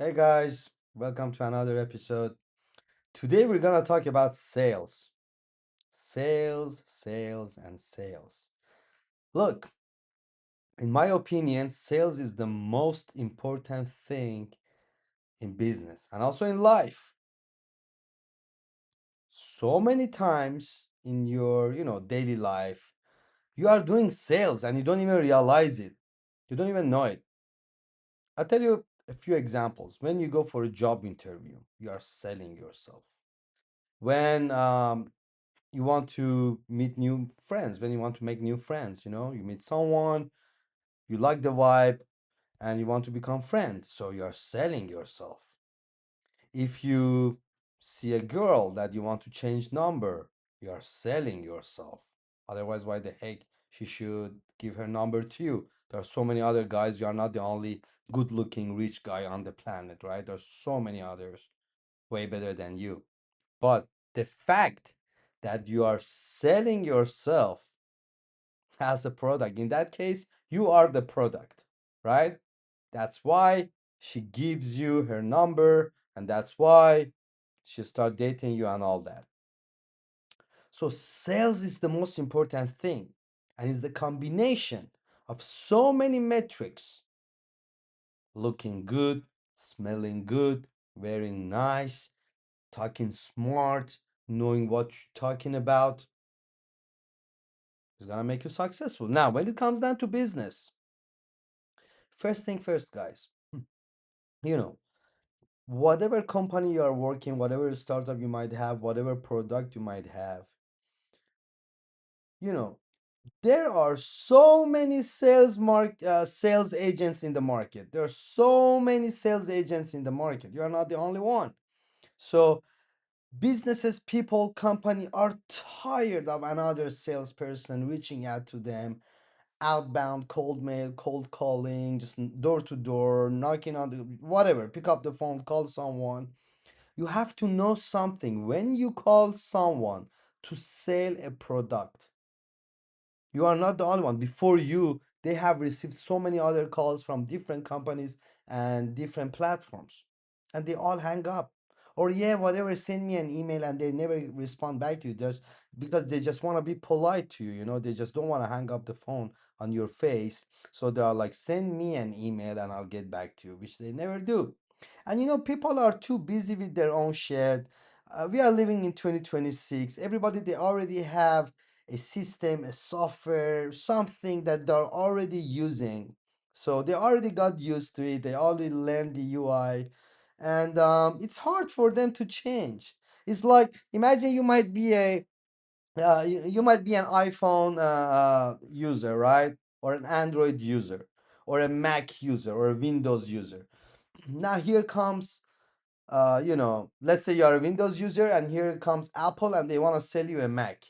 Hey guys, welcome to another episode. Today we're gonna talk about sales. Sales, and sales. Look, in my opinion, sales is the most important thing in business and also in life. So many times in your, daily life, you are doing sales and you don't even realize it. You don't even know it. I'll tell you a few examples. When you go for a job interview, you are selling yourself. When you want to meet new friends, when you want to make new friends, you meet someone, you like the vibe, and you want to become friends. So you're selling yourself. If you see a girl that you want to change number, you're selling yourself. Otherwise, why the heck she should give her number to you? There are so many other guys. You are not the only good looking rich guy on the planet, right? There's so many others way better than you. But the fact that you are selling yourself as a product, in that case, you are the product, right? That's why she gives you her number, and that's why she start dating you and all that. So sales is the most important thing, and it's the combination of so many metrics: looking good, smelling good, wearing nice, talking smart, knowing what you're talking about is gonna make you successful. Now, when it comes down to business, first thing first, guys, you know, whatever company you are working, whatever startup you might have, whatever product you might have, you know, there are so many sales agents in the market. There are so many sales agents in the market. You are not the only one. So businesses, people, company are tired of another salesperson reaching out to them, outbound, cold mail, cold calling, just door to door, knocking on the whatever, pick up the phone, call someone. You have to know something. When you call someone to sell a product, you are not the only one. Before you, they have received so many other calls from different companies and different platforms, and they all hang up. Or yeah, whatever, send me an email, and they never respond back to you just because they just want to be polite to you. They just don't want to hang up the phone on your face. So they are like, send me an email and I'll get back to you, which they never do. And people are too busy with their own shit. We are living in 2026. Everybody, they already have a system, a software, something that they're already using. So they already got used to it. They already learned the UI, and it's hard for them to change. It's like, imagine you might be you might be an iPhone user, right? Or an Android user, or a Mac user, or a Windows user. Now here comes let's say you're a Windows user, and here comes Apple, and they want to sell you a Mac.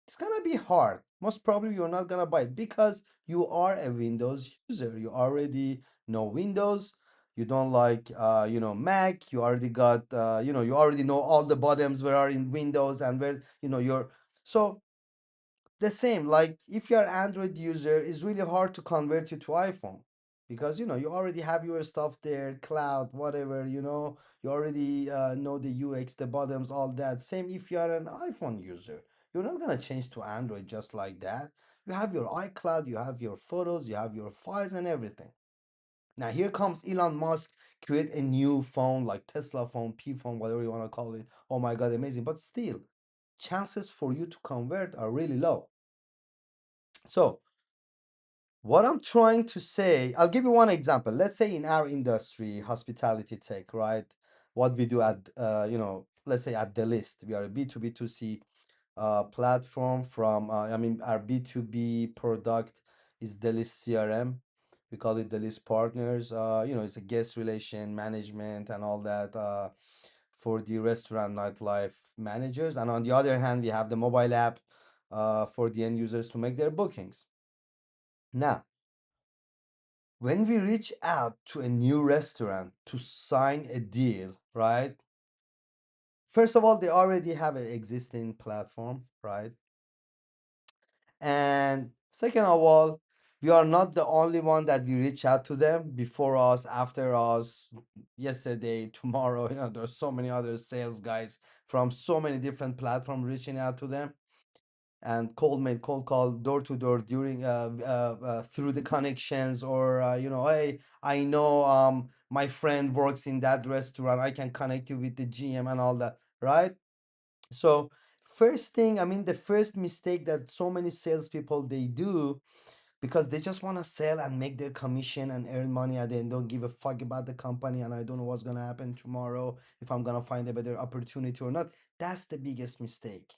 It's gonna be hard. Most probably you're not gonna buy it because you are a Windows user. You already know Windows. You don't like Mac. You already got you already know all the buttons where are in Windows and where you're so the same. Like if you're an Android user, it's really hard to convert you to iPhone because you already have your stuff there, cloud, whatever. You already know the UX, the buttons, all that. Same if you are an iPhone user, you're not gonna change to Android just like that. You have your iCloud, you have your photos, you have your files and everything. Now here comes Elon Musk, create a new phone like Tesla phone, P phone, whatever you want to call it. Oh my God, amazing! But still, chances for you to convert are really low. So what I'm trying to say, I'll give you one example. Let's say in our industry, hospitality tech, right? What we do at, let's say at the list, we are a B2B2C platform from, our B2B product is the list CRM. We call it the list partners. It's a guest relation management and all that for the restaurant nightlife managers. And on the other hand, we have the mobile app for the end users to make their bookings. Now, when we reach out to a new restaurant to sign a deal, right? First of all, they already have an existing platform, right? And second of all, We are not the only one that we reach out to them before us, after us, yesterday, tomorrow. There's so many other sales guys from so many different platforms reaching out to them, and cold call, door to door, during through the connections, or hey, I know my friend works in that restaurant, I can connect you with the GM and all that, right? So first thing, I mean, the first mistake that so many salespeople they do, because they just want to sell and make their commission and earn money, and then don't give a fuck about the company, and I don't know what's gonna happen tomorrow, if I'm gonna find a better opportunity or not. That's the biggest mistake.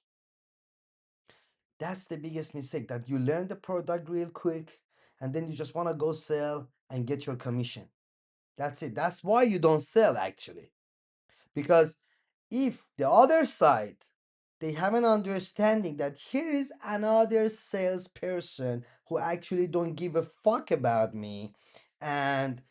That's the biggest mistake, that you learn the product real quick, and then you just want to go sell and get your commission. That's it. That's why you don't sell, actually. Because if the other side, they have an understanding that here is another salesperson who actually don't give a fuck about me, and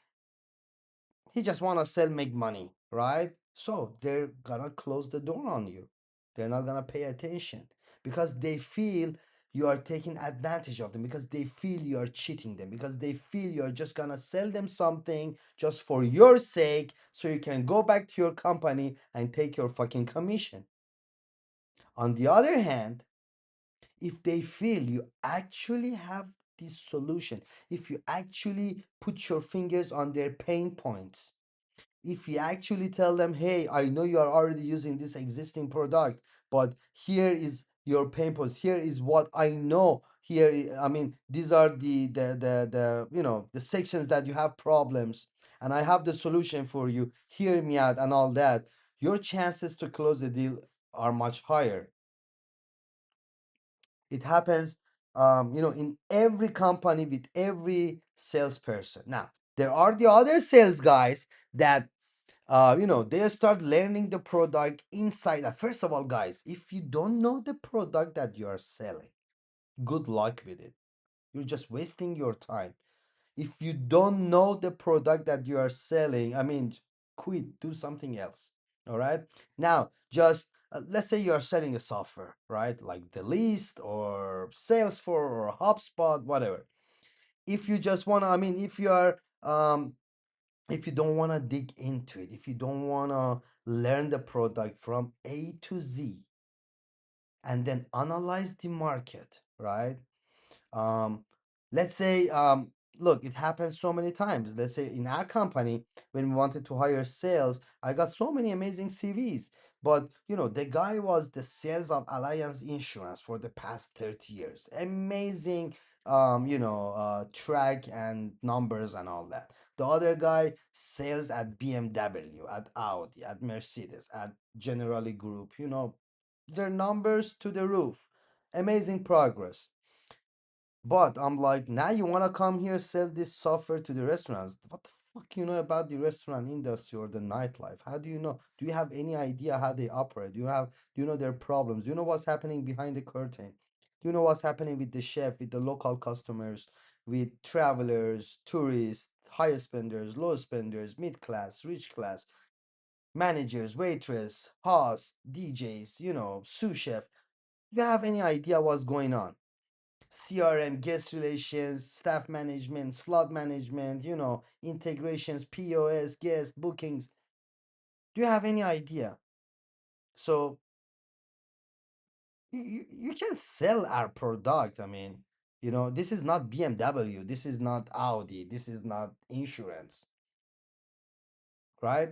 he just want to sell, make money, right? So they're gonna close the door on you. They're not gonna pay attention, because they feel you are taking advantage of them, because they feel you are cheating them, because they feel you're just gonna sell them something just for your sake, so you can go back to your company and take your fucking commission. On the other hand, if they feel you actually have this solution, if you actually put your fingers on their pain points, if you actually tell them, hey, I know you are already using this existing product, but here is your pain points, here is what I know, I mean, these are the the sections that you have problems, and I have the solution for you, hear me out and all that, your chances to close the deal are much higher. It happens, in every company, with every salesperson. Now, there are the other sales guys that, they start learning the product inside. First of all, guys, if you don't know the product that you are selling, good luck with it. You're just wasting your time. If you don't know the product that you are selling, I mean, quit, do something else. All right. Now, just let's say you are selling a software, right? Like the List or Salesforce or HubSpot, whatever. If you just want to, I mean, if you don't want to dig into it, if you don't want to learn the product from A to Z, and then analyze the market, right? um let's say, look, it happens so many times. Let's say in our company, when we wanted to hire sales, I got so many amazing CVs, but the guy was the sales of Alliance Insurance for the past 30 years, amazing, track and numbers and all that. The other guy, sales at BMW, at Audi, at Mercedes, at Generali Group, their numbers to the roof, amazing progress. But I'm like, now you want to come here sell this software to the restaurants? What the fuck you know about the restaurant industry or the nightlife? How do you know? Do you have any idea how they operate? Do you know their problems? Do you know what's happening behind the curtain? Do you know what's happening with the chef, with the local customers, with travelers, tourists, high spenders, low spenders, mid class, rich class, managers, waitress, host, DJs, sous chef? Do you have any idea what's going on? CRM, guest relations, staff management, slot management, integrations, POS, guest bookings. Do you have any idea? So you can sell our product. I mean, this is not BMW, this is not Audi, this is not insurance, right?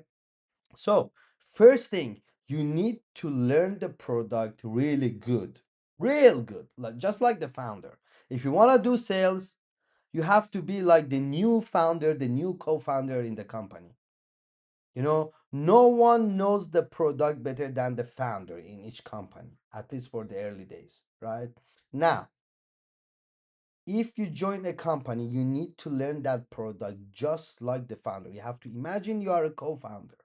So, first thing, you need to learn the product really good, real good, just like the founder. If you want to do sales, you have to be like the new founder, the new co-founder in the company. No one knows the product better than the founder in each company, at least for the early days, right? Now, if you join a company, you need to learn that product just like the founder. You have to imagine you are a co-founder.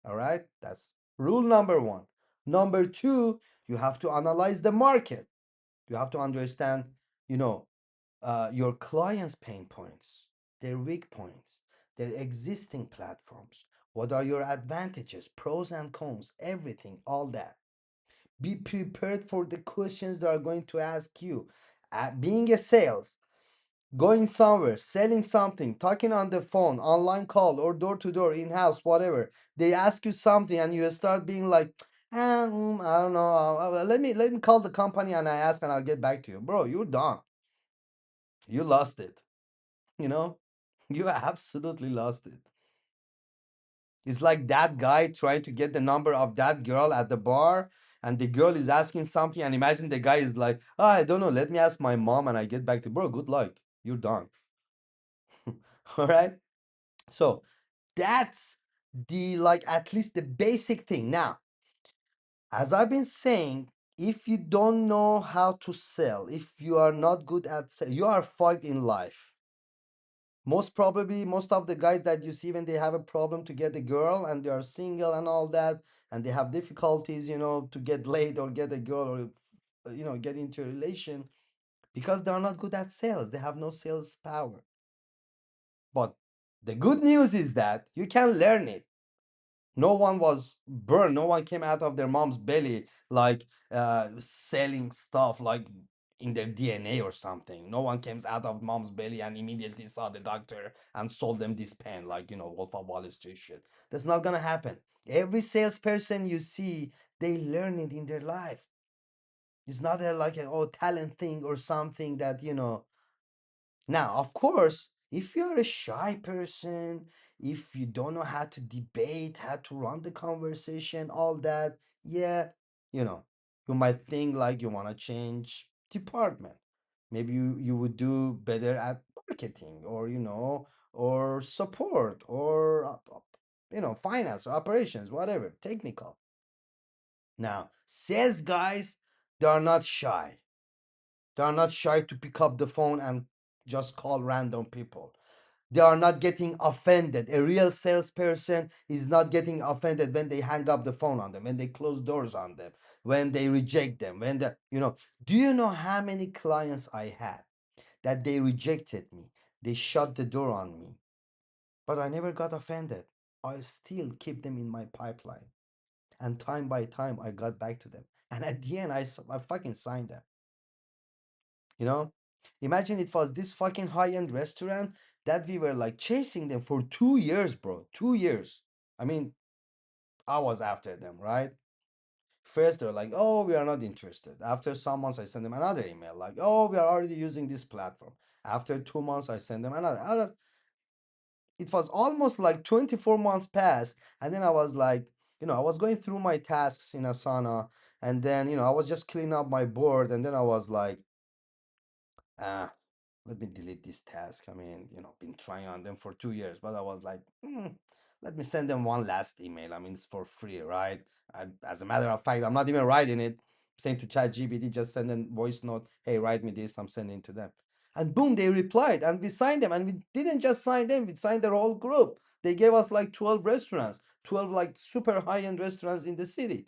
All right? That's rule number one. Number two, you have to analyze the market. You have to understand, you know, your clients' pain points, their weak points, their existing platforms. What are your advantages, pros and cons, everything, all that. Be prepared for the questions they are going to ask you. Being a sales, going somewhere, selling something, talking on the phone, online call, or door to door, in house, whatever. They ask you something, and you start being like, I don't know. Let me call the company and I ask, and I'll get back to you, bro. You're done. You lost it. You know, you absolutely lost it. It's like that guy trying to get the number of that girl at the bar, and the girl is asking something, and imagine the guy is like, oh, I don't know, let me ask my mom and I get back to you. Bro, good luck. You're done. All right. So that's the like at least the basic thing. Now, as I've been saying, if you don't know how to sell, if you are not good at sell, you are fucked in life. Most probably, most of the guys that you see when they have a problem to get a girl and they are single and all that, and they have difficulties, to get laid or get a girl or, get into a relation because they are not good at sales. They have no sales power. But the good news is that you can learn it. No one was burned. No one came out of their mom's belly like selling stuff like in their DNA or something. No one came out of mom's belly and immediately saw the doctor and sold them this pen, like, Wolf of Wall Street shit. That's not gonna happen. Every salesperson you see, they learn it in their life. It's not like a talent thing or something that now, of course, if you're a shy person, if you don't know how to debate, how to run the conversation, all that, yeah, you know, you might think like you want to change department. Maybe you would do better at marketing or, or support or, finance or operations, whatever, technical. Now, sales guys, they are not shy. They are not shy to pick up the phone and just call random people. They are not getting offended. A real salesperson is not getting offended when they hang up the phone on them, when they close doors on them, when they reject them, when do you know how many clients I had that they rejected me? They shut the door on me, but I never got offended. I still keep them in my pipeline. And time by time, I got back to them. And at the end, I fucking signed them. You know? Imagine it was this fucking high-end restaurant that we were like chasing them for 2 years, bro. 2 years. I mean, I was after them, right? First, they're like, oh, we are not interested. After some months, I send them another email, like, oh, we are already using this platform. After 2 months, I send them another. It was almost like 24 months passed. And then I was like, I was going through my tasks in Asana. And then, I was just cleaning up my board. And then I was like, ah, let me delete this task. I mean, been trying on them for 2 years, but I was like, let me send them one last email. I mean, it's for free, right? As a matter of fact, I'm not even writing it. I'm saying to ChatGPT, just send a voice note. Hey, write me this. I'm sending to them. And boom, they replied, and we signed them. And we didn't just sign them; we signed their whole group. They gave us like 12 restaurants, 12 like super high-end restaurants in the city.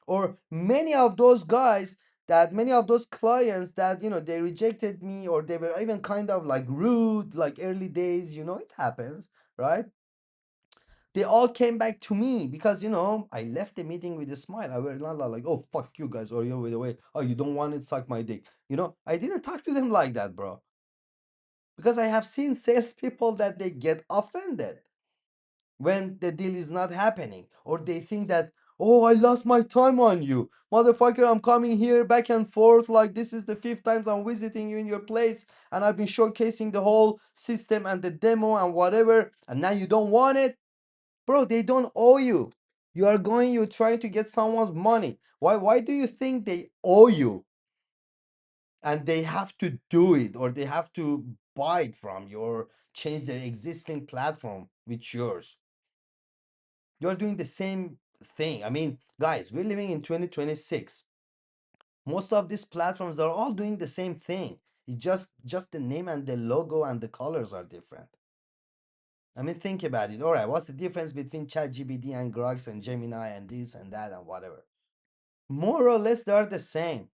Or many of those clients that they rejected me, or they were even kind of like rude, like early days, it happens, right? They all came back to me because I left the meeting with a smile. I was not like, oh, fuck you guys, or by the way, oh, you don't want it, suck my dick. I didn't talk to them like that, bro, because I have seen salespeople that they get offended when the deal is not happening, or they think that, oh, I lost my time on you, motherfucker. I'm coming here back and forth, like this is the fifth time I'm visiting you in your place, and I've been showcasing the whole system and the demo and whatever, and now you don't want it. Bro, they don't owe you. You're trying to get someone's money. Why do you think they owe you and they have to do it, or they have to buy it from you, or change their existing platform with yours? You're doing the same thing. I mean, guys, we're living in 2026. Most of these platforms are all doing the same thing. It just the name and the logo and the colors are different. I mean, think about it. All right, what's the difference between ChatGPT and Grok and Gemini and this and that and whatever? More or less, they are the same.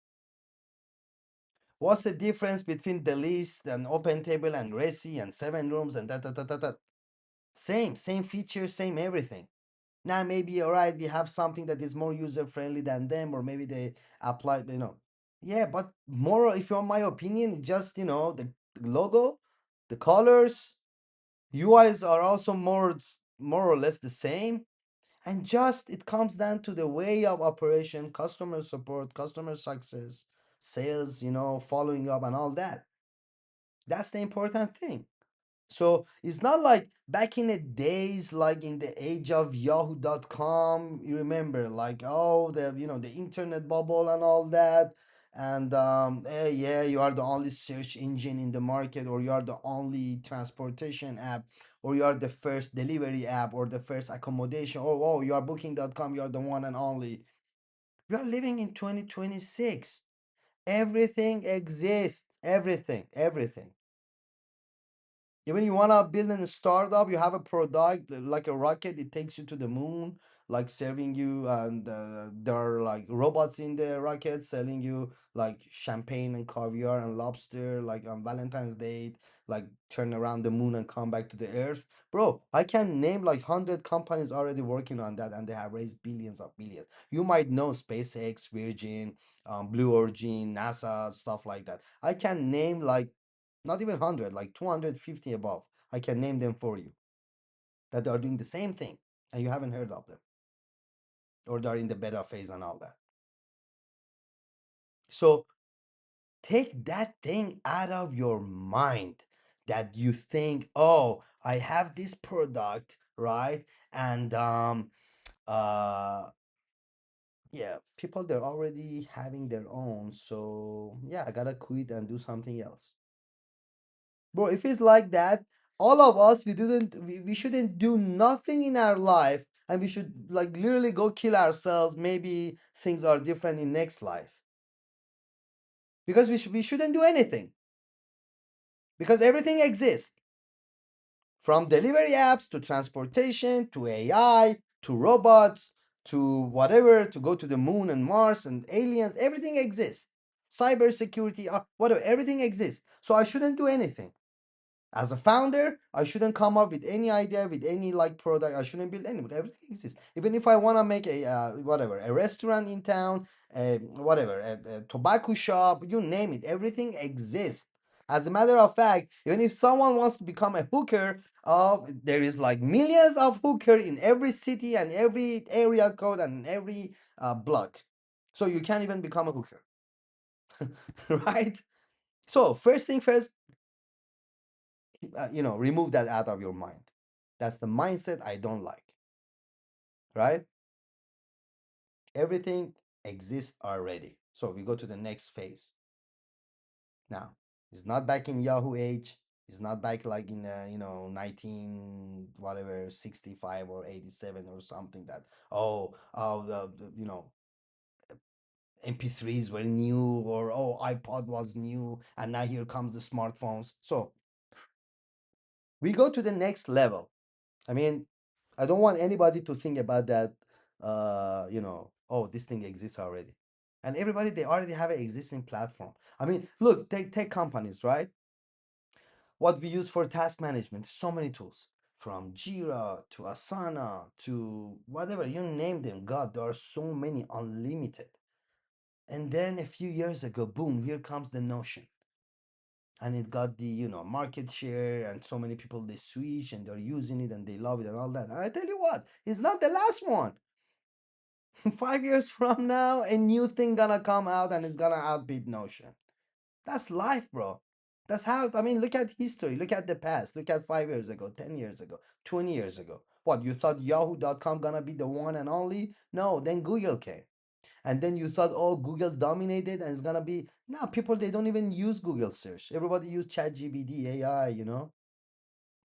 What's the difference between the list and OpenTable and Resi and Seven Rooms and that? Same features, same everything. Now maybe all right, we have something that is more user friendly than them, or maybe they apply. Yeah, but more, if you want my opinion, it's just, the logo, the colors, UIs are also more or less the same. And just it comes down to the way of operation, customer support, customer success, sales, following up and all that. That's the important thing. So it's not like back in the days, like in the age of Yahoo.com, you remember, like, oh, the internet bubble and all that. And yeah, you are the only search engine in the market, or you are the only transportation app, or you are the first delivery app, or the first accommodation. Oh, you are booking.com, you are the one and only. We are living in 2026. Everything exists. Everything. Even you wanna build a startup, you have a product like a rocket, it takes you to the moon, like serving you, and there are like robots in the rocket selling you like champagne and caviar and lobster, like on Valentine's Day, like turn around the moon and come back to the Earth. Bro, I can name like 100 companies already working on that, and they have raised billions of billions. You might know SpaceX, Virgin, Blue Origin, NASA, stuff like that. I can name like not even 100, like 250 above. I can name them for you that are doing the same thing and you haven't heard of them, or they're in the beta phase and all that. So take that thing out of your mind, that you think, oh, I have this product, right? And uh yeah, people, they're already having their own. So yeah, I gotta quit and do something else. Bro, if it's like that, all of us, we shouldn't do nothing in our life, and we should like literally go kill ourselves. Maybe things are different in next life. Because we shouldn't do anything. Because everything exists. From delivery apps to transportation to AI to robots to whatever, to go to the moon and Mars and aliens, everything exists. Cybersecurity, whatever, everything exists. So I shouldn't do anything. As a founder, I shouldn't come up with any idea, with any like product. I shouldn't build anything. Everything exists. Even if I want to make a whatever, a restaurant in town, whatever, a tobacco shop, you name it, everything exists. As a matter of fact, even if someone wants to become a hooker, there is like millions of hooker in every city and every area code and every block. So you can't even become a hooker, right? So first thing first, remove that out of your mind. That's the mindset I don't like, right? Everything exists already. So we go to the next phase. Now, it's not back in Yahoo age. It's not back like in 19 whatever 65 or 87 or something, that MP3s were new, or iPod was new, and now here comes the smartphones. So we go to the next level. I mean, I don't want anybody to think about that, oh, this thing exists already. And everybody, they already have an existing platform. I mean, look, take tech companies, right? What we use for task management, so many tools. From Jira to Asana to whatever, you name them. God, there are so many, unlimited. And then a few years ago, boom, here comes the Notion. And it got the market share, and so many people, they switch and they're using it and they love it and all that. And I tell you what, it's not the last one. 5 years from now, a new thing gonna come out and it's gonna outbeat Notion. That's life, bro. That's how, I mean, look at history, look at the past, look at 5 years ago, 10 years ago, 20 years ago. What, you thought Yahoo.com gonna be the one and only? No, then Google came. And then you thought, oh, Google dominated and it's gonna be, now people, they don't even use Google search. Everybody use ChatGPT, AI.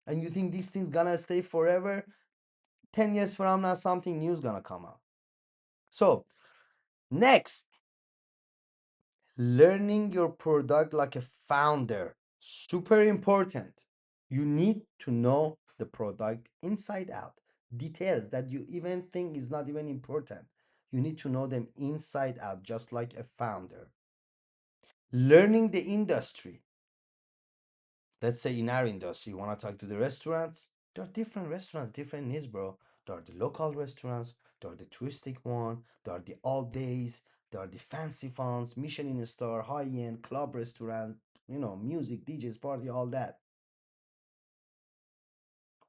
And you think these things gonna stay forever? 10 years from now, something new is gonna come out. So next, learning your product like a founder. Super important. You need to know the product inside out. Details that you even think is not even important. You need to know them inside out, just like a founder. Learning the industry. Let's say in our industry, you want to talk to the restaurants. There are different restaurants, different needs, bro. There are the local restaurants, there are the touristic one, there are the all days, There are the fancy funds, Michelin star, high-end club restaurants, music, DJs, party, all that.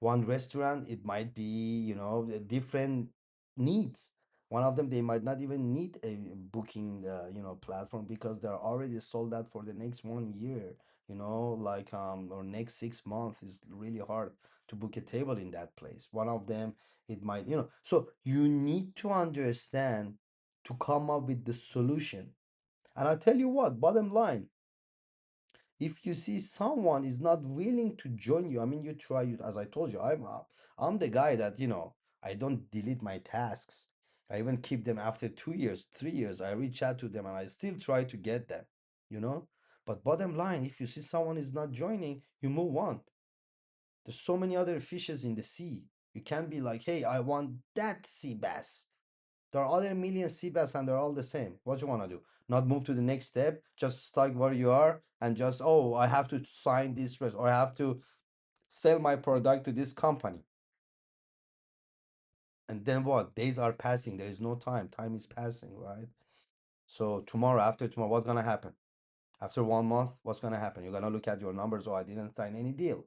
One restaurant, it might be, different needs. One of them, they might not even need a booking, platform because they're already sold out for the next 1 year, like, or next 6 months is really hard to book a table in that place. One of them, it might, so you need to understand to come up with the solution. And I tell you what, bottom line, if you see someone is not willing to join you, I mean, you try it. As I told you, I'm the guy that, I don't delete my tasks. I even keep them after 2 years, 3 years. I reach out to them and I still try to get them, you know. But bottom line, if you see someone is not joining, you move on. There's so many other fishes in the sea. You can't be like, hey, I want that sea bass. There are other million sea bass and they're all the same. What you want to do? Not move to the next step, just stuck where you are and just, oh, I have to sign this or I have to sell my product to this company. And then what? Days are passing. There is no time. Time is passing, right? So tomorrow, after tomorrow, what's gonna happen? After 1 month, what's gonna happen? You're gonna look at your numbers. Oh, I didn't sign any deal.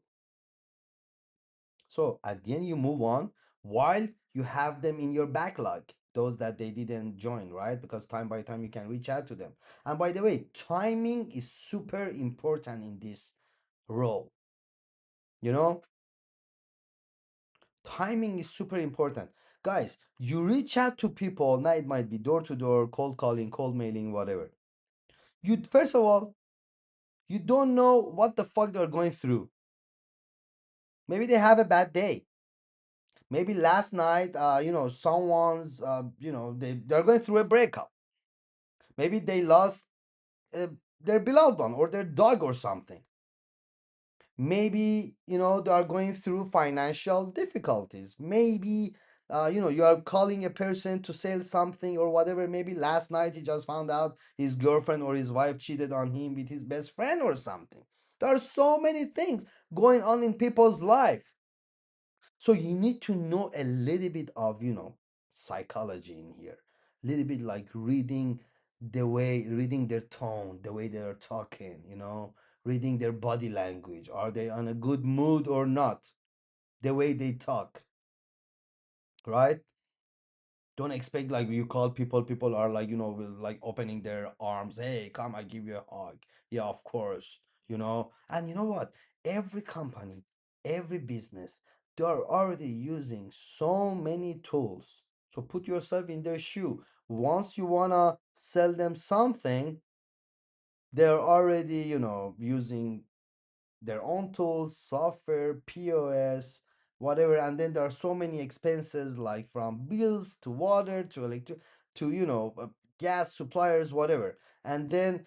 So at the end, you move on while you have them in your backlog, those that they didn't join, right? Because time by time you can reach out to them. And by the way, timing is super important in this role. You know, timing is super important. Guys, you reach out to people, now it might be door to door, cold calling, cold mailing, whatever. You first of all, you don't know what the fuck they're going through. Maybe they have a bad day. Maybe last night, someone's, they're going through a breakup. Maybe they lost uh, their beloved one or their dog or something. Maybe, they are going through financial difficulties. Maybe, you are calling a person to sell something or whatever. Maybe last night he just found out his girlfriend or his wife cheated on him with his best friend or something. There are so many things going on in people's life. So you need to know a little bit of, psychology in here. A little bit like reading their tone, the way they're talking, reading their body language. Are they on a good mood or not? The way they talk, right? Don't expect like you call people are like, will like opening their arms. Hey, come, I give you a hug. Yeah, of course, And you know what? Every company, every business, they're already using so many tools. So put yourself in their shoe. Once you wanna sell them something, they're already, using their own tools, software, POS, whatever. And then there are so many expenses like from bills to water to electric to gas suppliers, whatever. And then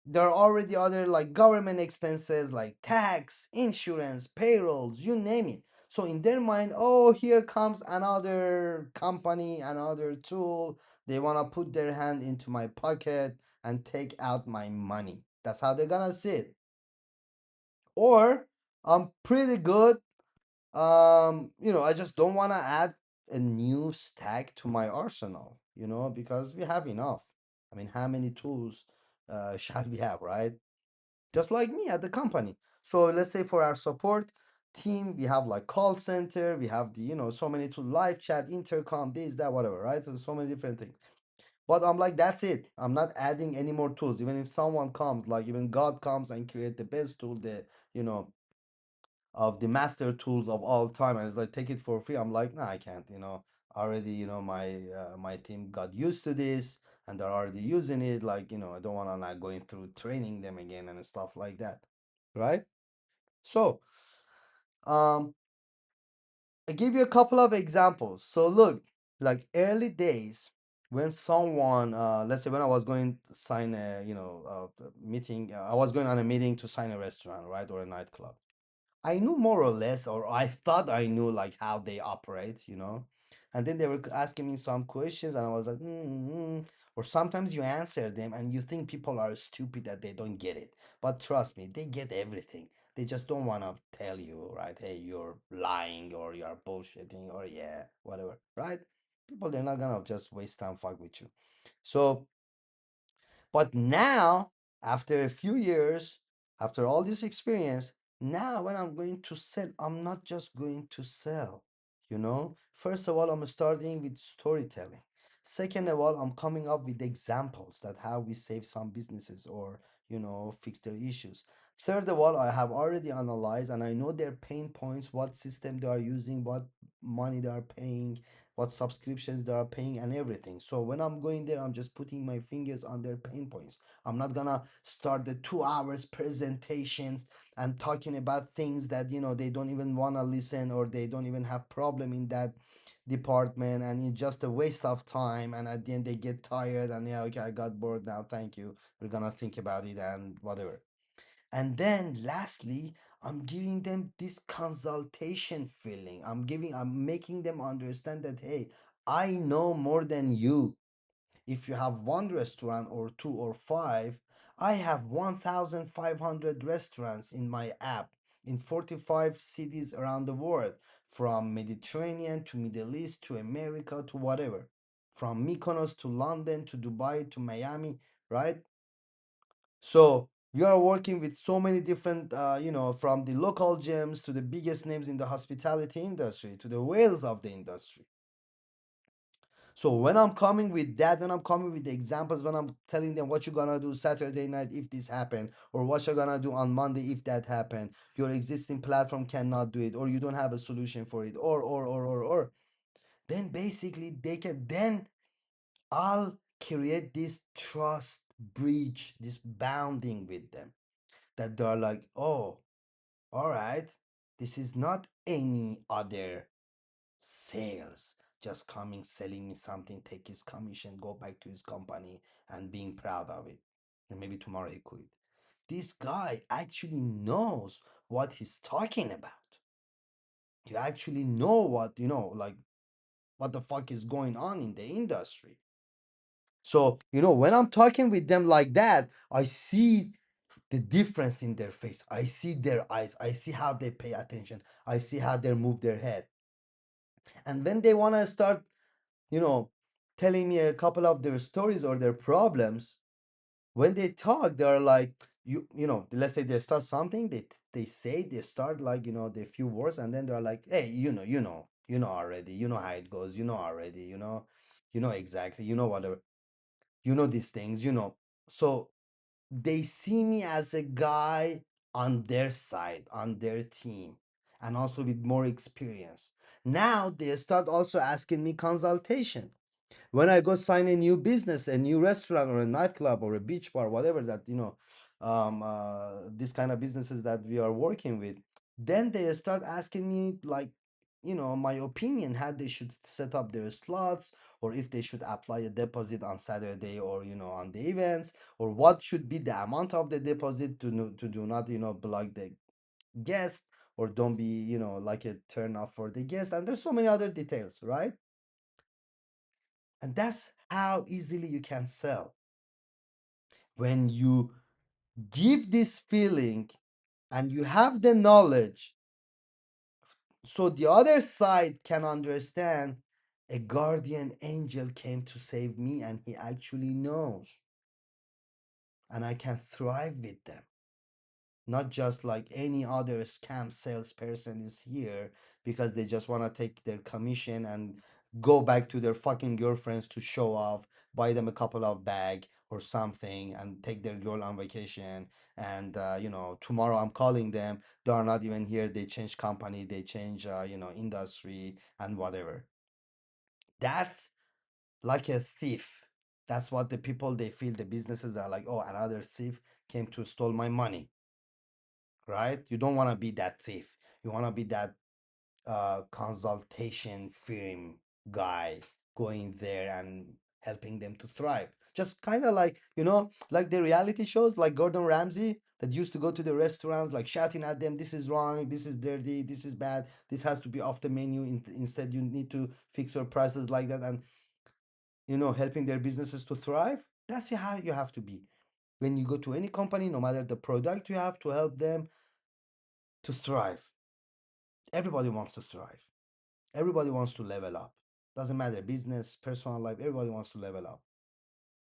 there are already other like government expenses like tax, insurance, payrolls, you name it. So in their mind, oh, here comes another company, another tool. They want to put their hand into my pocket and take out my money. That's how they're gonna see it. Or I'm pretty good. I just don't want to add a new stack to my arsenal, because we have enough. I mean, how many tools shall we have, right? Just like me at the company. So let's say for our support team, we have like call center, we have the, so many tools, live chat, intercom, this, that, whatever, right? So there's so many different things. But I'm like, that's it. I'm not adding any more tools. Even if someone comes, like even God comes and create the best tool, you know, of the master tools of all time, and it's like take it for free. I'm like, nah, I can't. Already, my team got used to this and they're already using it. Like, I don't want to like going through training them again and stuff like that, right? So, um, I give you a couple of examples. So look, like early days when someone, let's say when I was going to sign a, meeting, I was going on a meeting to sign a restaurant, right, or a nightclub. I knew more or less, or I thought I knew like how they operate. And then they were asking me some questions, and I was like, or sometimes you answer them and you think people are stupid that they don't get it. But trust me, they get everything. They just don't want to tell you, right? Hey, you're lying or you're bullshitting or yeah, whatever, right? People, they're not gonna just waste time fuck with you. So, but now, after a few years, after all this experience, now when I'm going to sell, I'm not just going to sell. First of all, I'm starting with storytelling. Second of all, I'm coming up with examples that how we save some businesses or fix their issues. Third of all, I have already analyzed and I know their pain points, what system they are using, what money they are paying, what subscriptions they are paying, and everything. So when I'm going there, I'm just putting my fingers on their pain points. I'm not gonna start the 2 hours presentations and talking about things that they don't even want to listen, or they don't even have problem in that department, and it's just a waste of time, and at the end they get tired and, yeah, okay, I got bored now, thank you, we're gonna think about it and whatever. And then lastly, I'm giving them this consultation feeling. I'm making them understand that, hey, I know more than you. If you have one restaurant or two or five, I have 1,500 restaurants in my app in 45 cities around the world, from Mediterranean to Middle East to America to whatever, from Mykonos to London to Dubai to Miami, right? So we are working with so many different, from the local gems to the biggest names in the hospitality industry to the whales of the industry. So when I'm coming with that, when I'm coming with the examples, when I'm telling them what you're gonna do Saturday night if this happen, or what you're gonna do on Monday if that happen, your existing platform cannot do it, or you don't have a solution for it, or, then basically then I'll create this trust bridge, this bounding with them, that they're like, oh, all right, this is not any other sales, just coming, selling me something, take his commission, go back to his company, and being proud of it. And maybe tomorrow he quit. This guy actually knows what he's talking about. You actually know what, like what the fuck is going on in the industry. So, when I'm talking with them like that, I see the difference in their face. I see their eyes. I see how they pay attention. I see how they move their head. And when they want to start, you know, telling me a couple of their stories or their problems, when they talk, they're like, let's say they start something, they start like, the few words, and then they're like, hey, already, you know how it goes, already, exactly, whatever, these things, So they see me as a guy on their side, on their team, and also with more experience. Now they start also asking me consultation. When I go sign a new business, a new restaurant or a nightclub or a beach bar, whatever that, this kind of businesses that we are working with, then they start asking me like, my opinion, how they should set up their slots, or if they should apply a deposit on Saturday or, on the events, or what should be the amount of the deposit to do not, block the guest, or don't be, like a turn off for the guest. And there's so many other details, right? And that's how easily you can sell. When you give this feeling and you have the knowledge, so the other side can understand, a guardian angel came to save me and he actually knows, and I can thrive with them. Not just like any other scam salesperson is here because they just want to take their commission and go back to their fucking girlfriends to show off, buy them a couple of bag or something, and take their girl on vacation. And tomorrow I'm calling them, they are not even here, they change company, they change industry and whatever. That's like a thief. That's what the people, they feel, the businesses are like, oh, another thief came to stole my money, right? You don't want to be that thief. You want to be that consultation firm guy, going there and helping them to thrive. Just kind of like, like the reality shows, like Gordon Ramsay, that used to go to the restaurants, like shouting at them, this is wrong, this is dirty, this is bad, this has to be off the menu. Instead, you need to fix your prices like that, and, helping their businesses to thrive. That's how you have to be. When you go to any company, no matter the product, you have to help them to thrive. Everybody wants to thrive. Everybody wants to level up. Doesn't matter, business, personal life, everybody wants to level up.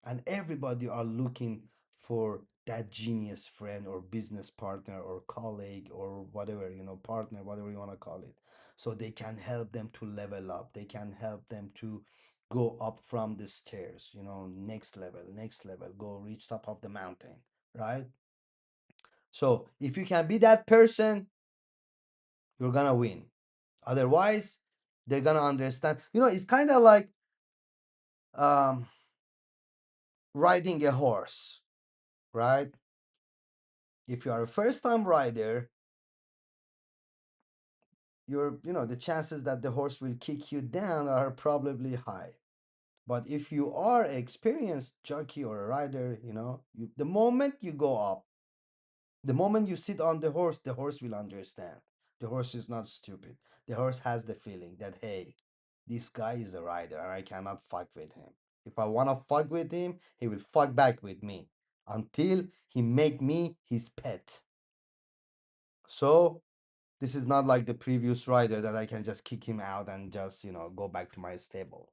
And everybody are looking for that genius friend or business partner or colleague or whatever, partner, whatever you want to call it. So they can help them to level up. They can help them to go up from the stairs, next level, go reach top of the mountain, right? So if you can be that person, you're gonna win. Otherwise, they're gonna understand. It's kind of like um, riding a horse, right? If you are a first time rider, the chances that the horse will kick you down are probably high. But if you are an experienced jockey or a rider, the moment you go up, the moment you sit on the horse will understand. The horse is not stupid. The horse has the feeling that, hey, this guy is a rider and I cannot fuck with him. If I want to fuck with him, he will fuck back with me until he make me his pet. So this is not like the previous rider that I can just kick him out and just, go back to my stable.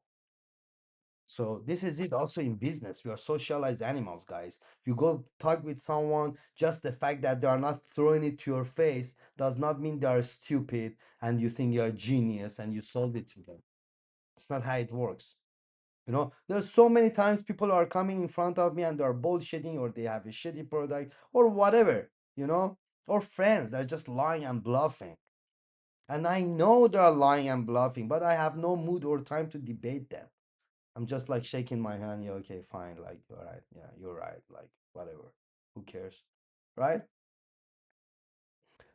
So this is it also in business. We are socialized animals, guys. You go talk with someone, just the fact that they are not throwing it to your face does not mean they are stupid and you think you're a genius and you sold it to them. It's not how it works. There's so many times people are coming in front of me and they're bullshitting or they have a shitty product or whatever, or friends, they're just lying and bluffing. And I know they're lying and bluffing, but I have no mood or time to debate them. I'm just like shaking my hand. Yeah, okay, fine. Like, all right, yeah, you're right. Like, whatever. Who cares? Right?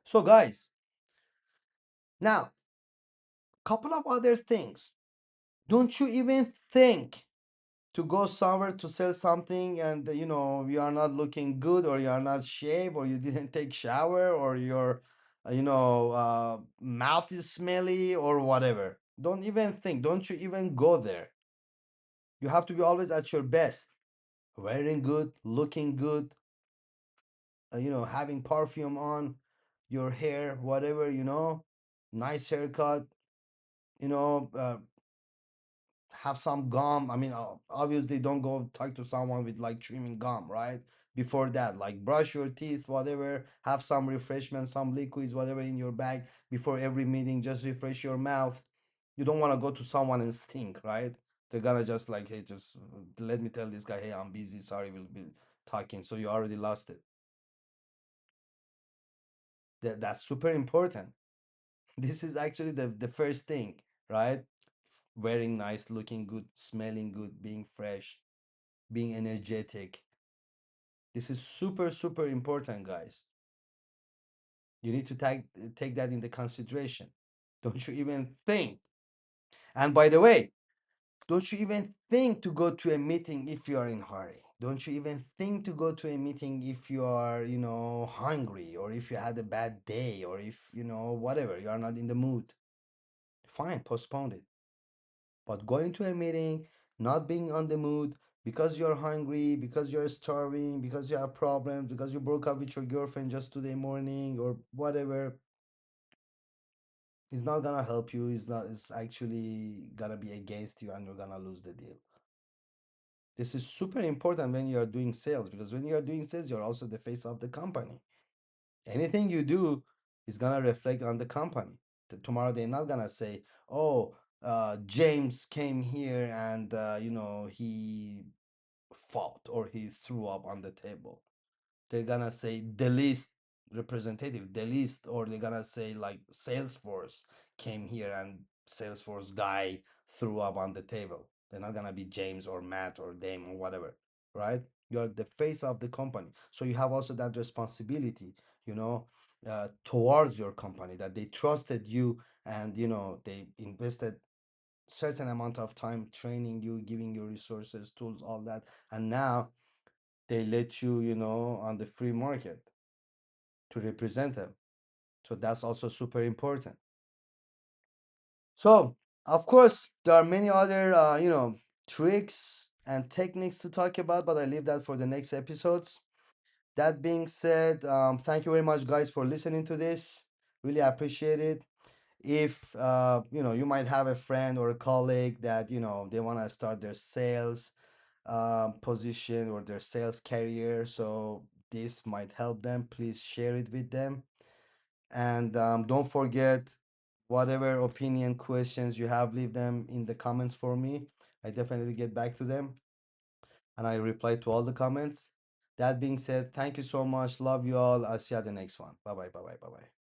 So, guys, now, couple of other things. Don't you even think to go somewhere to sell something and you are not looking good or you are not shaved or you didn't take shower or your mouth is smelly or whatever. Don't even think. Don't you even go there. You have to be always at your best, wearing good, looking good, having perfume on, your hair, whatever, nice haircut, you know, uh, have some gum. I mean, obviously, don't go talk to someone with like chewing gum, right? Before that, like brush your teeth, whatever, have some refreshment, some liquids, whatever in your bag before every meeting, just refresh your mouth. You don't want to go to someone and stink, right? They're gonna just like, hey, just let me tell this guy, hey, I'm busy, sorry, we'll be talking. So you already lost it. That's super important. This is actually the first thing, right? Wearing nice, looking good, smelling good, being fresh, being energetic. This is super, super important, guys. You need to take that into consideration. Don't you even think? And by the way, don't you even think to go to a meeting if you are in hurry? Don't you even think to go to a meeting if you are, hungry or if you had a bad day or if, whatever, you are not in the mood? Fine, postpone it. But going to a meeting, not being on the mood because you're hungry, because you're starving, because you have problems, because you broke up with your girlfriend just today morning or whatever, is not gonna help you. It's actually gonna be against you and you're gonna lose the deal. This is super important when you are doing sales because when you are doing sales, you're also the face of the company. Anything you do is gonna reflect on the company. Tomorrow they're not gonna say, "Oh, James came here and he fought or he threw up on the table." They're gonna say the least representative, the least, or they're gonna say like Salesforce came here and Salesforce guy threw up on the table. They're not gonna be James or Matt or Dame or whatever, right? You're the face of the company, so you have also that responsibility, towards your company that they trusted you and they invested certain amount of time training you, giving you resources, tools, all that, and now they let you, on the free market to represent them. So that's also super important. So, of course, there are many other, tricks and techniques to talk about, but I leave that for the next episodes. That being said, thank you very much, guys, for listening to this. Really appreciate it. If you might have a friend or a colleague that they want to start their sales position or their sales career, so this might help them, please share it with them. And don't forget, whatever opinion, questions you have, leave them in the comments for me. I definitely get back to them and I reply to all the comments. That being said, thank you so much. Love you all. I'll see you at the next one. Bye bye. Bye bye. Bye bye.